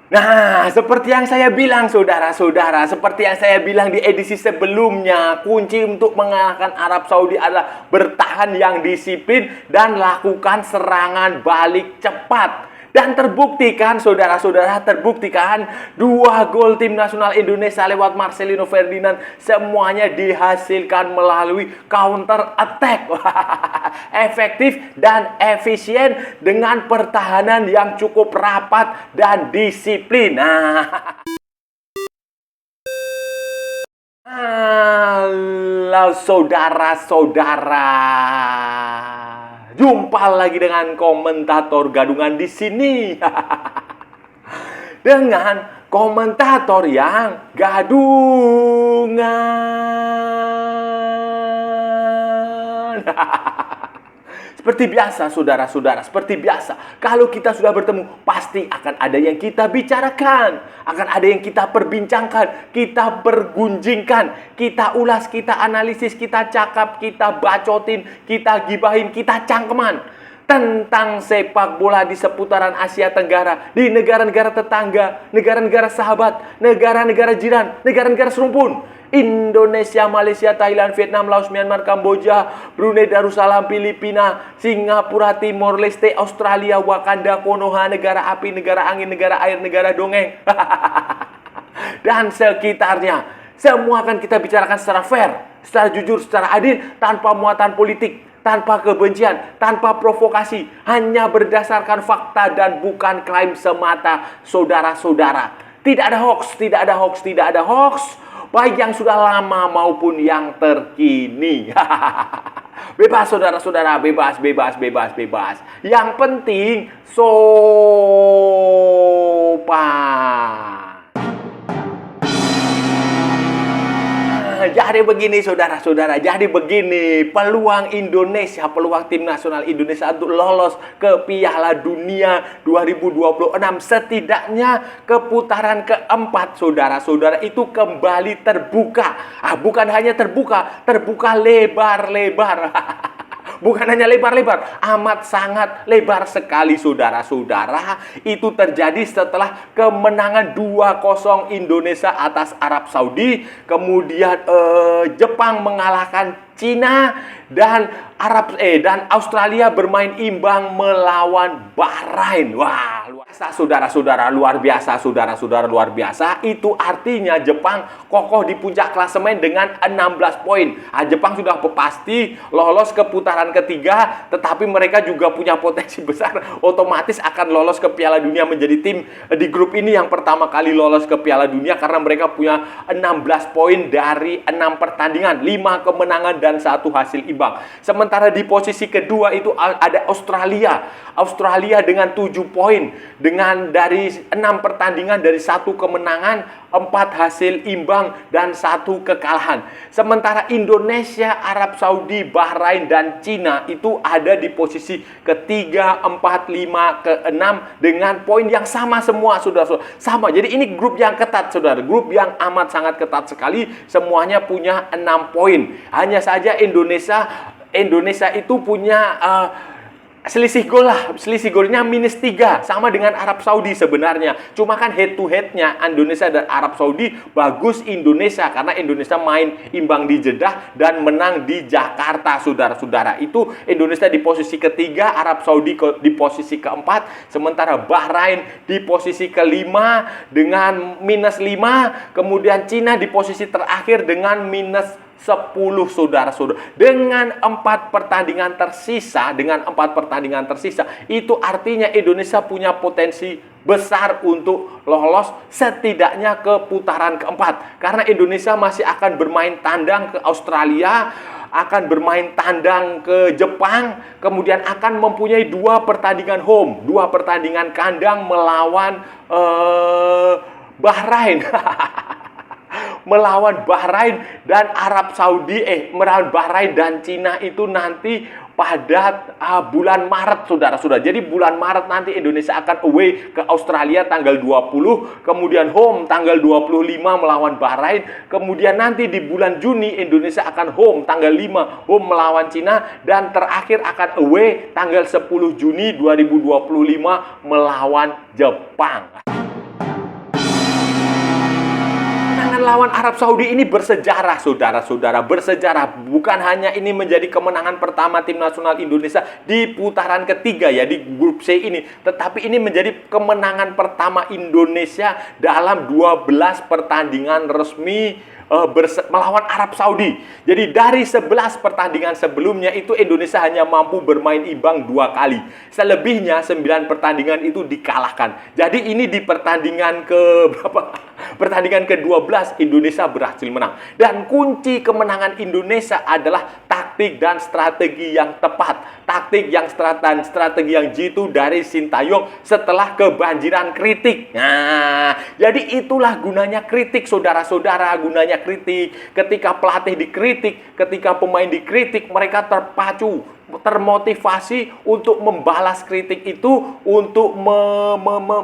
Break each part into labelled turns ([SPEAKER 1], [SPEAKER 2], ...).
[SPEAKER 1] Nah, seperti yang saya bilang saudara-saudara, seperti yang saya bilang di edisi sebelumnya, kunci untuk mengalahkan Arab Saudi adalah bertahan yang disiplin dan lakukan serangan balik cepat. Dan terbuktikan, saudara-saudara, terbuktikan 2 gol tim nasional Indonesia lewat Marcelino Ferdinand semuanya dihasilkan melalui counter attack. Efektif dan efisien dengan pertahanan yang cukup rapat dan disiplin. Halo saudara-saudara. Jumpa lagi dengan komentator gadungan di sini. Dengan komentator yang gadungan. Seperti biasa, saudara-saudara, seperti biasa. Kalau kita sudah bertemu, pasti akan ada yang kita bicarakan. Akan ada yang kita perbincangkan, kita pergunjingkan, kita ulas, kita analisis, kita cakap, kita bacotin, kita gibahin, kita cangkeman. Tentang sepak bola di seputaran Asia Tenggara, di negara-negara tetangga, negara-negara sahabat, negara-negara jiran, negara-negara serumpun. Indonesia, Malaysia, Thailand, Vietnam, Laos, Myanmar, Kamboja, Brunei Darussalam, Filipina, Singapura, Timor Leste, Australia, Wakanda, Konoha, negara api, negara angin, negara air, negara dongeng, dan sekitarnya. Semua akan kita bicarakan secara fair, secara jujur, secara adil, tanpa muatan politik, tanpa kebencian, tanpa provokasi, hanya berdasarkan fakta dan bukan klaim semata, saudara-saudara. Tidak ada hoax, tidak ada hoax, tidak ada hoax. Baik yang sudah lama maupun yang terkini. Bebas saudara-saudara, bebas, bebas, bebas, bebas. Yang penting sopan. Jadi begini saudara-saudara, jadi begini, peluang Indonesia, peluang tim nasional Indonesia untuk lolos ke Piala Dunia 2026 setidaknya ke putaran keempat, saudara-saudara, itu kembali terbuka. Bukan hanya terbuka, terbuka lebar-lebar. Bukan hanya lebar-lebar, amat sangat lebar sekali, saudara-saudara. Itu terjadi setelah kemenangan 2-0 Indonesia atas Arab Saudi. Kemudian Jepang mengalahkan Cina dan Australia bermain imbang melawan Bahrain. Wah, luar biasa saudara-saudara, luar biasa saudara-saudara, luar biasa. Itu artinya Jepang kokoh di puncak klasemen dengan 16 poin. Jepang sudah pasti lolos ke putaran ketiga, tetapi mereka juga punya potensi besar otomatis akan lolos ke Piala Dunia, menjadi tim di grup ini yang pertama kali lolos ke Piala Dunia karena mereka punya 16 poin dari 6 pertandingan, 5 kemenangan dan 1 hasil imbang. Sementara di posisi kedua itu ada Australia. Australia dengan 7 poin, dengan dari 6 pertandingan, dari 1 kemenangan, 4 hasil imbang dan 1 kekalahan. Sementara Indonesia, Arab Saudi, Bahrain dan Cina itu ada di posisi ketiga, 4, 5, ke-6 dengan poin yang sama semua, saudara-saudara. Sama. Jadi ini grup yang ketat, saudara. Grup yang amat sangat ketat sekali. Semuanya punya 6 poin. Hanya saja Indonesia itu punya selisih gol lah. Selisih golnya -3. Sama dengan Arab Saudi sebenarnya. Cuma kan head to headnya Indonesia dan Arab Saudi bagus Indonesia. Karena Indonesia main imbang di Jeddah dan menang di Jakarta, saudara-saudara. Itu Indonesia di posisi ketiga, Arab Saudi di posisi keempat. Sementara Bahrain di posisi kelima dengan -5. Kemudian Cina di posisi terakhir dengan -10, saudara-saudara. Dengan 4 pertandingan tersisa, itu artinya Indonesia punya potensi besar untuk lolos setidaknya ke putaran keempat. Karena Indonesia masih akan bermain tandang ke Australia, akan bermain tandang ke Jepang, kemudian akan mempunyai 2 pertandingan home, 2 pertandingan kandang melawan Bahrain. Melawan Bahrain dan Arab Saudi, melawan Bahrain dan Cina itu nanti pada bulan Maret, saudara-saudara. Jadi bulan Maret nanti Indonesia akan away ke Australia tanggal 20, kemudian home tanggal 25 melawan Bahrain, kemudian nanti di bulan Juni Indonesia akan home tanggal 5, home melawan Cina, dan terakhir akan away tanggal 10 Juni 2025 melawan Jepang. melawan Arab Saudi ini bersejarah, saudara-saudara, bersejarah. Bukan hanya ini menjadi kemenangan pertama tim nasional Indonesia di putaran ketiga ya, di grup C ini, tetapi ini menjadi kemenangan pertama Indonesia dalam 12 pertandingan resmi melawan Arab Saudi. Jadi dari 11 pertandingan sebelumnya itu Indonesia hanya mampu bermain imbang 2 kali. Selebihnya 9 pertandingan itu dikalahkan. Jadi ini di pertandingan ke berapa? Pertandingan ke-12 Indonesia berhasil menang. Dan kunci kemenangan Indonesia adalah taktik dan strategi yang tepat. Taktik yang strategi yang jitu dari Sintayong setelah kebanjiran kritik. Nah, jadi itulah gunanya kritik, saudara-saudara, gunanya kritik. Ketika pelatih dikritik, ketika pemain dikritik, mereka terpacu, termotivasi untuk membalas kritik itu, untuk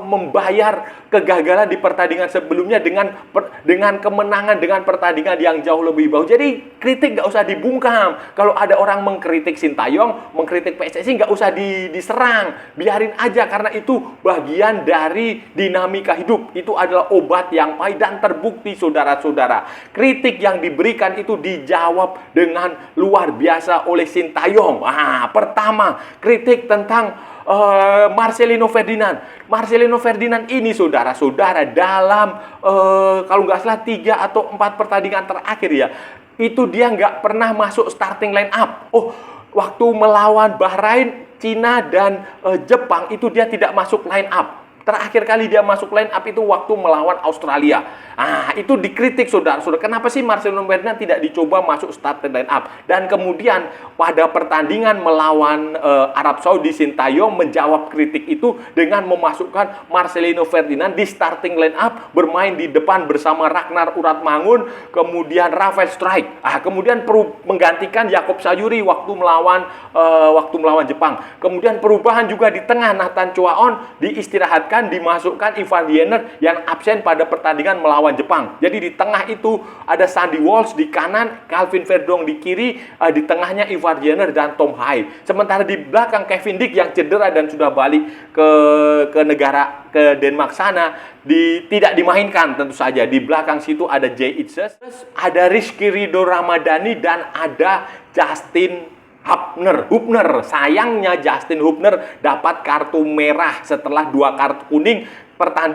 [SPEAKER 1] membayar kegagalan di pertandingan sebelumnya dengan kemenangan, dengan pertandingan yang jauh lebih bagus. Jadi kritik nggak usah dibungkam. Kalau ada orang mengkritik Sintayong, mengkritik PSSI, nggak usah diserang, biarin aja, karena itu bagian dari dinamika hidup. Itu adalah obat yang pahit dan terbukti, saudara-saudara. Kritik yang diberikan itu dijawab dengan luar biasa oleh Sintayong. Pertama, kritik tentang Marcelino Ferdinand. Marcelino Ferdinand ini, saudara-saudara, dalam kalau nggak salah 3 atau 4 pertandingan terakhir ya, itu dia nggak pernah masuk starting line up. Waktu melawan Bahrain, Cina, dan Jepang itu dia tidak masuk line up. Terakhir kali dia masuk line up itu waktu melawan Australia. Itu dikritik, saudara-saudara. Kenapa sih Marcelino Ferdinand tidak dicoba masuk starting line up? Dan kemudian pada pertandingan melawan Arab Saudi, Sintayong menjawab kritik itu dengan memasukkan Marcelino Ferdinand di starting line up, bermain di depan bersama Ragnar Uratmangun, kemudian Rafael Struijk. Kemudian menggantikan Yakob Sayuri waktu melawan Jepang. Kemudian perubahan juga di tengah, Nathan Choaon diistirahatkan, dimasukkan Ivan Diener yang absen pada pertandingan melawan Jepang. Jadi di tengah itu ada Sandy Walsh di kanan, Calvin Verdong di kiri, di tengahnya Ivan Diener dan Tom Haig. Sementara di belakang Kevin Dijk yang cedera dan sudah balik ke Denmark sana, tidak dimainkan tentu saja. Di belakang situ ada Jay Itzes, ada Rizky Ridho Ramadhani, dan ada Justin Hubner. Sayangnya Justin Hubner dapat kartu merah setelah 2 kartu kuning.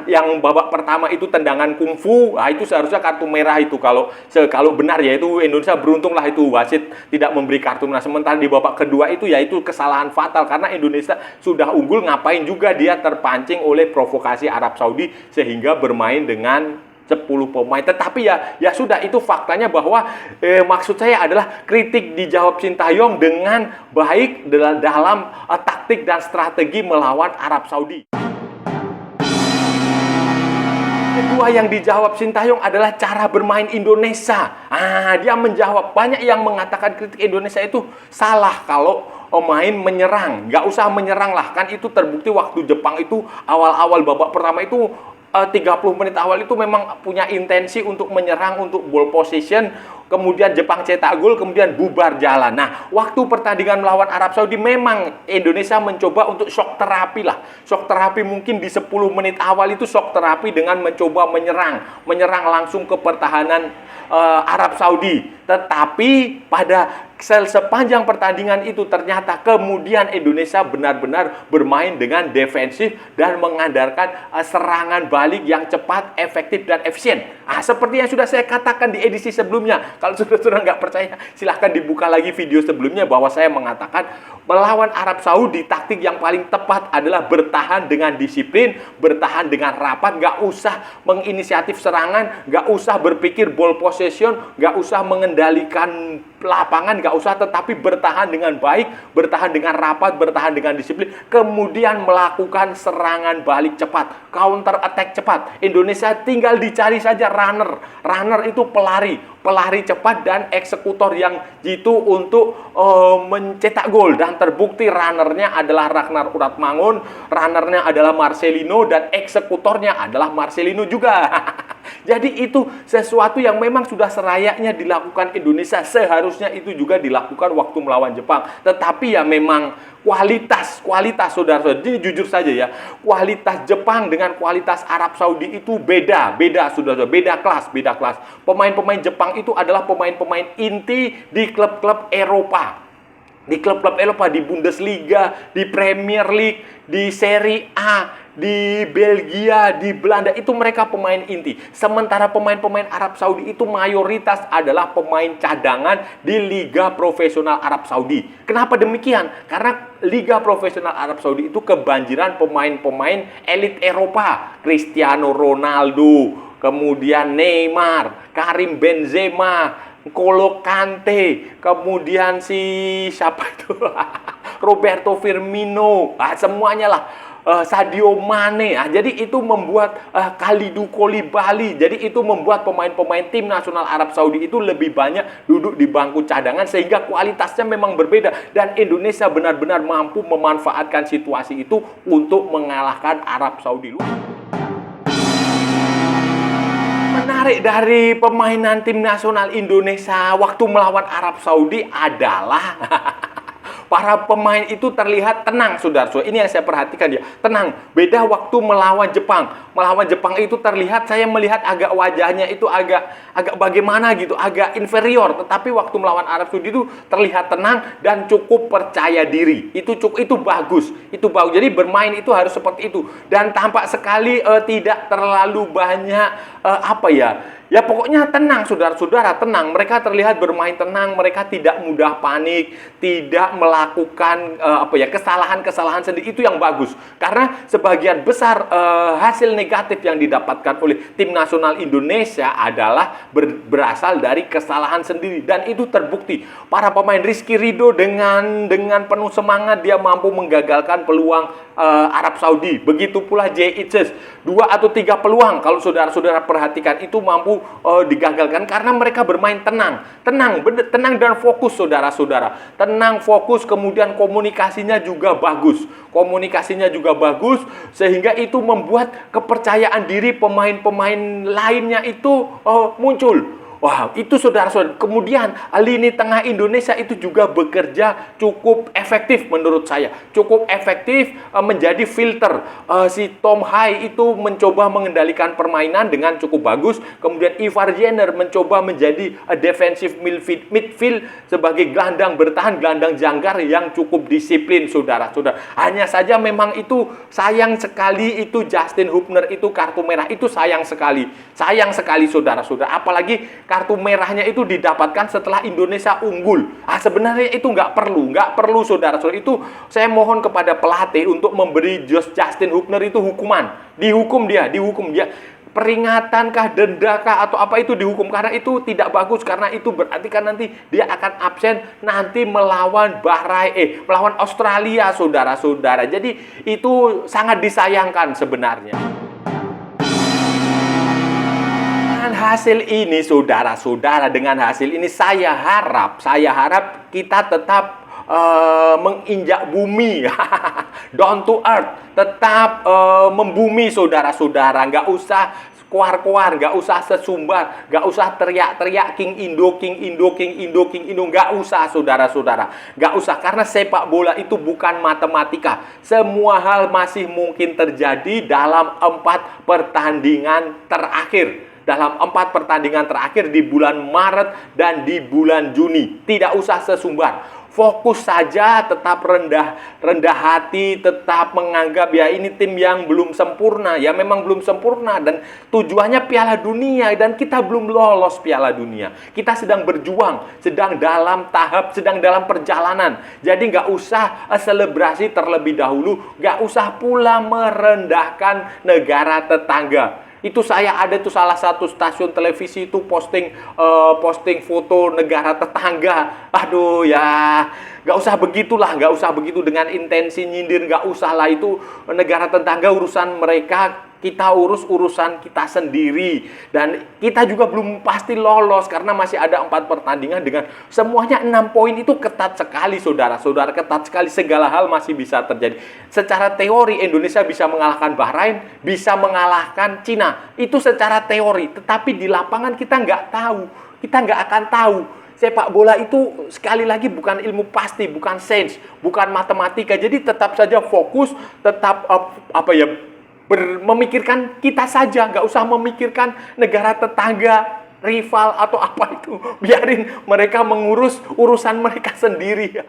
[SPEAKER 1] Yang babak pertama itu tendangan kungfu, itu seharusnya kartu merah itu. Kalau benar ya, itu Indonesia beruntung lah, itu wasit tidak memberi kartu merah. Sementara di babak kedua itu ya itu kesalahan fatal, karena Indonesia sudah unggul, ngapain juga dia terpancing oleh provokasi Arab Saudi sehingga bermain dengan 10 pemain. Tetapi ya sudah, itu faktanya, bahwa maksud saya adalah kritik dijawab Sintayong dengan baik dalam taktik dan strategi melawan Arab Saudi. Kedua yang dijawab Sintayong adalah cara bermain Indonesia. Dia menjawab. Banyak yang mengatakan kritik Indonesia itu salah kalau main menyerang. Nggak usah menyerang lah. Kan itu terbukti waktu Jepang itu awal-awal babak pertama itu 30 menit awal itu memang punya intensi untuk menyerang, untuk ball position. Kemudian Jepang cetak gol, kemudian bubar jalan. Nah, waktu pertandingan melawan Arab Saudi memang Indonesia mencoba untuk shock terapi lah. Shock terapi mungkin di 10 menit awal itu shock terapi dengan mencoba menyerang langsung ke pertahanan Arab Saudi. Tetapi pada sepanjang pertandingan itu ternyata kemudian Indonesia benar-benar bermain dengan defensif dan mengandalkan serangan balik yang cepat, efektif, dan efisien. Seperti yang sudah saya katakan di edisi sebelumnya. Kalau saudara nggak percaya, silahkan dibuka lagi video sebelumnya, bahwa saya mengatakan melawan Arab Saudi taktik yang paling tepat adalah bertahan dengan disiplin, bertahan dengan rapat, nggak usah menginisiatif serangan, nggak usah berpikir ball possession, nggak usah mengendalikan lapangan, nggak usah, tetapi bertahan dengan baik, bertahan dengan rapat, bertahan dengan disiplin, kemudian melakukan serangan balik cepat, counter attack cepat. Indonesia tinggal dicari saja runner itu pelari cepat dan eksekutor yang jitu untuk mencetak gol. Dan terbukti runnernya adalah Ragnar Uratmangun, runnernya adalah Marcelino, dan eksekutornya adalah Marcelino juga. Jadi itu sesuatu yang memang sudah serayaknya dilakukan Indonesia. Seharusnya itu juga dilakukan waktu melawan Jepang. Tetapi ya memang kualitas saudara-saudara. Jadi jujur saja ya, kualitas Jepang dengan kualitas Arab Saudi itu beda saudara-saudara. Beda kelas. Pemain-pemain Jepang itu adalah pemain-pemain inti di klub-klub Eropa. Di klub-klub Eropa, di Bundesliga, di Premier League, di Serie A, di Belgia, di Belanda, itu mereka pemain inti. Sementara pemain-pemain Arab Saudi itu mayoritas adalah pemain cadangan di Liga Profesional Arab Saudi. Kenapa demikian? Karena Liga Profesional Arab Saudi itu kebanjiran pemain-pemain elit Eropa. Cristiano Ronaldo, kemudian Neymar, Karim Benzema, N'Golo Kante, kemudian si siapa itu Roberto Firmino, semuanya lah, Sadio Mane. Jadi itu membuat Kalidou Koulibaly. Jadi itu membuat pemain-pemain tim nasional Arab Saudi itu lebih banyak duduk di bangku cadangan, sehingga kualitasnya memang berbeda. Dan Indonesia benar-benar mampu memanfaatkan situasi itu untuk mengalahkan Arab Saudi. Menarik dari permainan tim nasional Indonesia waktu melawan Arab Saudi adalah para pemain itu terlihat tenang, saudara-saudara. Ini yang saya perhatikan ya, tenang. Beda waktu melawan Jepang. Melawan Jepang itu terlihat, saya melihat agak wajahnya itu agak bagaimana gitu, agak inferior. Tetapi waktu melawan Arab Saudi itu terlihat tenang dan cukup percaya diri. Itu bagus. Jadi bermain itu harus seperti itu. Dan tampak sekali tidak terlalu banyak Ya pokoknya tenang, saudara-saudara, tenang. Mereka terlihat bermain tenang, mereka tidak mudah panik, tidak melakukan kesalahan-kesalahan sendiri. Itu yang bagus. Karena sebagian besar hasil negatif yang didapatkan oleh tim nasional Indonesia adalah berasal dari kesalahan sendiri, dan itu terbukti. Para pemain Rizky Ridho dengan penuh semangat dia mampu menggagalkan peluang Arab Saudi. Begitu pula Jay Itzes, 2 atau 3 peluang kalau saudara-saudara perhatikan itu mampu digagalkan karena mereka bermain tenang dan fokus, saudara-saudara. Tenang, fokus, kemudian komunikasinya juga bagus. Sehingga itu membuat kepercayaan diri pemain-pemain lainnya itu muncul. Wah, itu saudara-saudara. Kemudian lini tengah Indonesia itu juga bekerja cukup efektif menurut saya. Cukup efektif menjadi filter. Si Tom Hai itu mencoba mengendalikan permainan dengan cukup bagus. Kemudian Ivar Jenner mencoba menjadi defensive midfield sebagai gelandang bertahan, gelandang jangkar yang cukup disiplin, saudara-saudara. Hanya saja memang itu sayang sekali, itu Justin Hubner itu kartu merah itu sayang sekali, saudara-saudara. Apalagi kartu merahnya itu didapatkan setelah Indonesia unggul. Sebenarnya itu nggak perlu, saudara-saudara. Itu saya mohon kepada pelatih untuk memberi Justin Hubner itu hukuman. Dihukum dia. Peringatankah, dendakah, atau apa itu dihukum. Karena itu tidak bagus. Karena itu berarti kan nanti dia akan absen nanti melawan melawan Australia, saudara-saudara. Jadi itu sangat disayangkan sebenarnya. Hasil ini, saudara-saudara, dengan hasil ini saya harap kita tetap menginjak bumi, down to earth, tetap membumi, saudara-saudara. Nggak usah kuar-kuar, nggak usah sesumbar, nggak usah teriak-teriak King Indo, nggak usah, saudara-saudara. Nggak usah, karena sepak bola itu bukan matematika. Semua hal masih mungkin terjadi dalam 4 pertandingan terakhir. Di bulan Maret dan di bulan Juni. Tidak usah sesumbar. Fokus saja, tetap rendah hati, tetap menganggap ya ini tim yang belum sempurna. Ya memang belum sempurna, dan tujuannya Piala Dunia, dan kita belum lolos Piala Dunia. Kita sedang berjuang, sedang dalam perjalanan. Jadi nggak usah selebrasi terlebih dahulu, nggak usah pula merendahkan negara tetangga. Itu saya ada tuh salah satu stasiun televisi itu posting foto negara tetangga. Aduh ya, nggak usah begitu dengan intensi nyindir, nggak usah lah, itu negara tetangga urusan mereka. kita urus urusan kita sendiri. Dan kita juga belum pasti lolos karena masih ada 4 pertandingan dengan semuanya 6 poin. Itu ketat sekali, saudara-saudara. Ketat sekali, segala hal masih bisa terjadi. Secara teori Indonesia bisa mengalahkan Bahrain, bisa mengalahkan Cina. Itu secara teori. Tetapi di lapangan kita nggak tahu. Kita nggak akan tahu. Sepak bola itu sekali lagi bukan ilmu pasti, bukan sains, bukan matematika. Jadi tetap saja fokus, tetap memikirkan kita saja, nggak usah memikirkan negara tetangga, rival atau apa itu. Biarin mereka mengurus urusan mereka sendiri.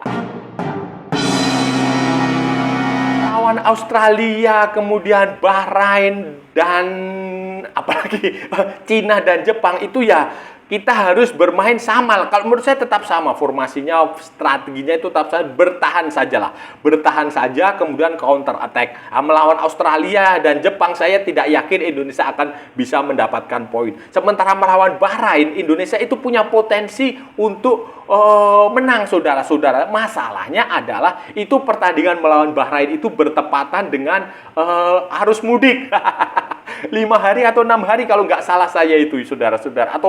[SPEAKER 1] Lawan Australia, kemudian Bahrain, dan apalagi Cina dan Jepang itu ya kita harus bermain sama. Kalau menurut saya tetap sama formasinya, strateginya itu tetap sama, bertahan sajalah. Bertahan saja, kemudian counter attack. Melawan Australia dan Jepang saya tidak yakin Indonesia akan bisa mendapatkan poin. Sementara melawan Bahrain, Indonesia itu punya potensi untuk menang, saudara-saudara. Masalahnya adalah itu pertandingan melawan Bahrain itu bertepatan dengan arus mudik. 5 hari atau 6 hari kalau nggak salah saya itu, saudara-saudara, atau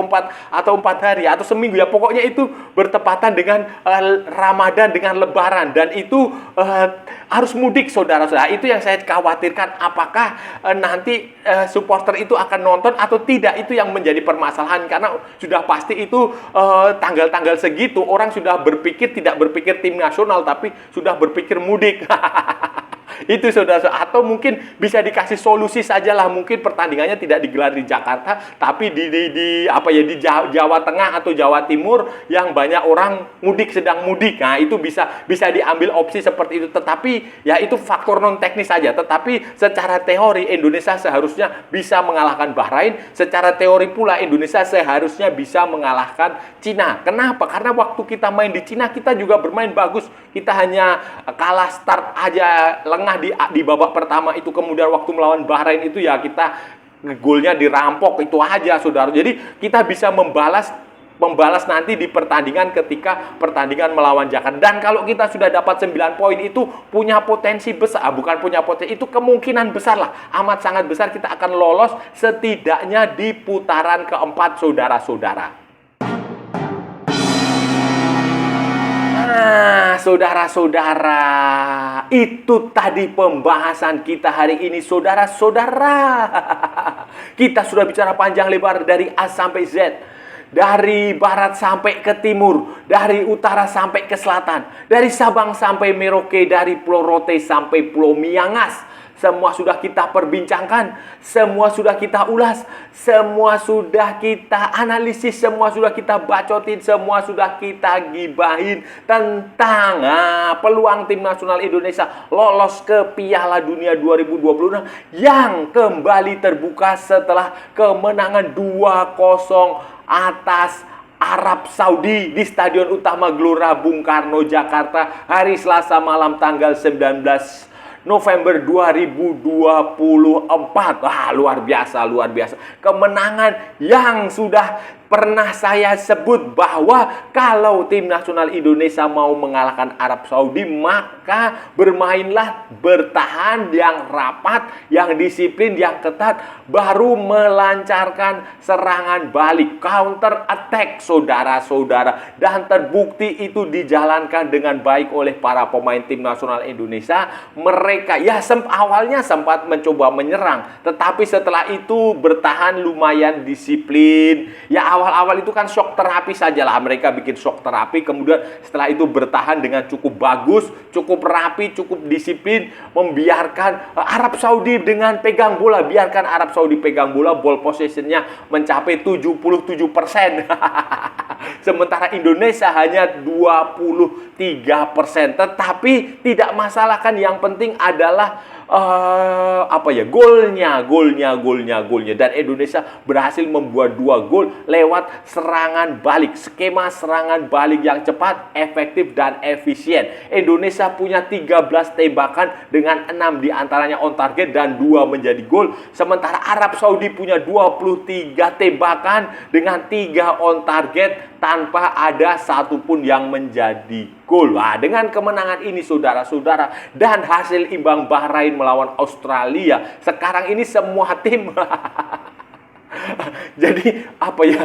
[SPEAKER 1] 4 hari atau seminggu ya, pokoknya itu bertepatan dengan Ramadan, dengan Lebaran, dan itu harus mudik, saudara-saudara. Itu yang saya khawatirkan, apakah nanti supporter itu akan nonton atau tidak, itu yang menjadi permasalahan, karena sudah pasti itu tanggal-tanggal segitu orang sudah berpikir, tidak berpikir tim nasional tapi sudah berpikir mudik. Itu, saudara. Atau mungkin bisa dikasih solusi sajalah, mungkin pertandingannya tidak digelar di Jakarta tapi di Jawa Tengah atau Jawa Timur yang banyak orang mudik, sedang mudik. Nah, itu bisa diambil opsi seperti itu. Tetapi ya itu faktor non teknis saja. Tetapi secara teori Indonesia seharusnya bisa mengalahkan Bahrain. Secara teori pula Indonesia seharusnya bisa mengalahkan Cina. Kenapa? Karena waktu kita main di Cina kita juga bermain bagus. Kita hanya kalah start aja, lengah di babak pertama itu. Kemudian waktu melawan Bahrain itu ya kita golnya dirampok, itu aja, saudara. Jadi kita bisa membalas nanti di pertandingan ketika pertandingan melawan Jakarta. Dan kalau kita sudah dapat 9 poin itu punya potensi besar, bukan punya potensi, itu kemungkinan besar lah, amat sangat besar kita akan lolos setidaknya di putaran keempat, saudara-saudara. Nah, saudara-saudara, itu tadi pembahasan kita hari ini, saudara-saudara. Kita sudah bicara panjang lebar dari A sampai Z. Dari barat sampai ke timur, dari utara sampai ke selatan, dari Sabang sampai Merauke, dari Pulau Rote sampai Pulau Miangas. Semua sudah kita perbincangkan, semua sudah kita ulas, semua sudah kita analisis, semua sudah kita bacotin, semua sudah kita gibahin tentang peluang tim nasional Indonesia lolos ke Piala Dunia 2026 yang kembali terbuka setelah kemenangan 2-0 atas Arab Saudi di Stadion Utama Gelora Bung Karno, Jakarta, hari Selasa malam tanggal 19 November 2024. Luar biasa, luar biasa. Kemenangan yang sudah pernah saya sebut bahwa kalau tim nasional Indonesia mau mengalahkan Arab Saudi, maka bermainlah bertahan yang rapat, yang disiplin, yang ketat, baru melancarkan serangan balik, counter attack, saudara-saudara. Dan terbukti itu dijalankan dengan baik oleh para pemain tim nasional Indonesia. Mereka ya awalnya sempat mencoba menyerang, tetapi setelah itu bertahan lumayan disiplin. Ya awal-awal itu kan shock terapi sajalah, mereka bikin shock terapi, kemudian setelah itu bertahan dengan cukup bagus, cukup rapi, cukup disiplin, membiarkan Arab Saudi dengan pegang bola, biarkan Arab Saudi pegang bola, ball possession-nya mencapai 77%. Sementara Indonesia hanya 23%. Tetapi tidak masalah kan, yang penting adalah golnya. Dan Indonesia berhasil membuat 2 gol lewat serangan balik, skema serangan balik yang cepat, efektif, dan efisien. Indonesia punya 13 tembakan dengan 6 diantaranya on target dan 2 menjadi gol. Sementara Arab Saudi punya 23 tembakan dengan 3 on target tanpa ada satupun yang menjadi gol. Nah, dengan kemenangan ini saudara-saudara dan hasil imbang Bahrain melawan Australia, sekarang ini semua tim jadi apa ya?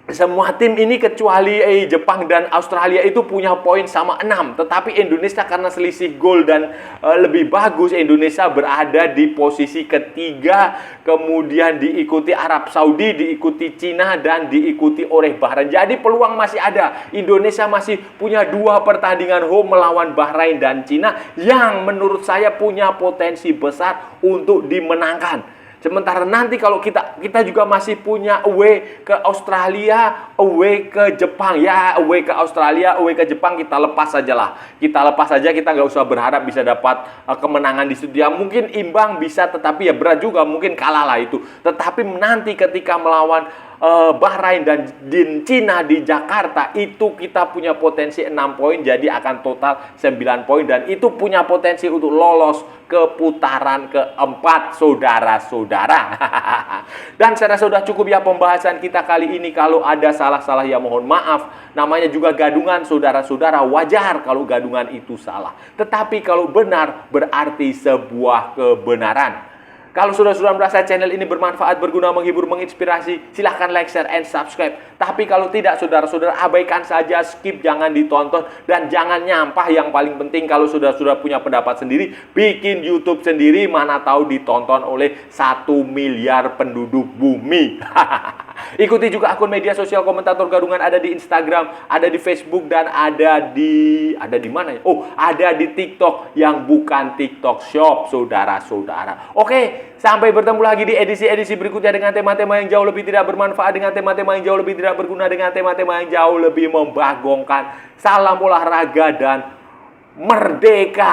[SPEAKER 1] Semua tim ini kecuali Jepang dan Australia itu punya poin sama 6. Tetapi Indonesia karena selisih gol dan lebih bagus, Indonesia berada di posisi ketiga. Kemudian diikuti Arab Saudi, diikuti Cina, dan diikuti oleh Bahrain. Jadi peluang masih ada. Indonesia masih punya 2 pertandingan home melawan Bahrain dan Cina yang menurut saya punya potensi besar untuk dimenangkan. Sementara nanti kalau kita juga masih punya away ke Australia, away ke Jepang. Ya, away ke Australia, away ke Jepang kita lepas saja lah. Kita lepas saja, kita nggak usah berharap bisa dapat kemenangan di situ. Ya mungkin imbang bisa, tetapi ya berat juga, mungkin kalah lah itu. Tetapi nanti ketika melawan Bahrain dan Cina di Jakarta, itu kita punya potensi 6 poin, jadi akan total 9 poin. Dan itu punya potensi untuk lolos ke putaran keempat, saudara-saudara. Dan saya rasa sudah cukup ya pembahasan kita kali ini. Kalau ada salah-salah ya mohon maaf. Namanya juga gadungan, saudara-saudara. Wajar kalau gadungan itu salah. Tetapi kalau benar berarti sebuah kebenaran. Kalau saudara-saudara merasa channel ini bermanfaat, berguna, menghibur, menginspirasi, silahkan like, share, and subscribe. Tapi kalau tidak, saudara-saudara abaikan saja, skip, jangan ditonton, dan jangan nyampah. Yang paling penting kalau saudara-saudara punya pendapat sendiri, bikin YouTube sendiri, mana tahu ditonton oleh 1 miliar penduduk bumi. Ikuti juga akun media sosial Komentator Gadungan, ada di Instagram, ada di Facebook, dan ada di mana ya? Oh, ada di TikTok yang bukan TikTok Shop, saudara-saudara. Oke, sampai bertemu lagi di edisi-edisi berikutnya dengan tema-tema yang jauh lebih tidak bermanfaat, dengan tema-tema yang jauh lebih tidak berguna, dengan tema-tema yang jauh lebih membagongkan. Salam olahraga dan merdeka!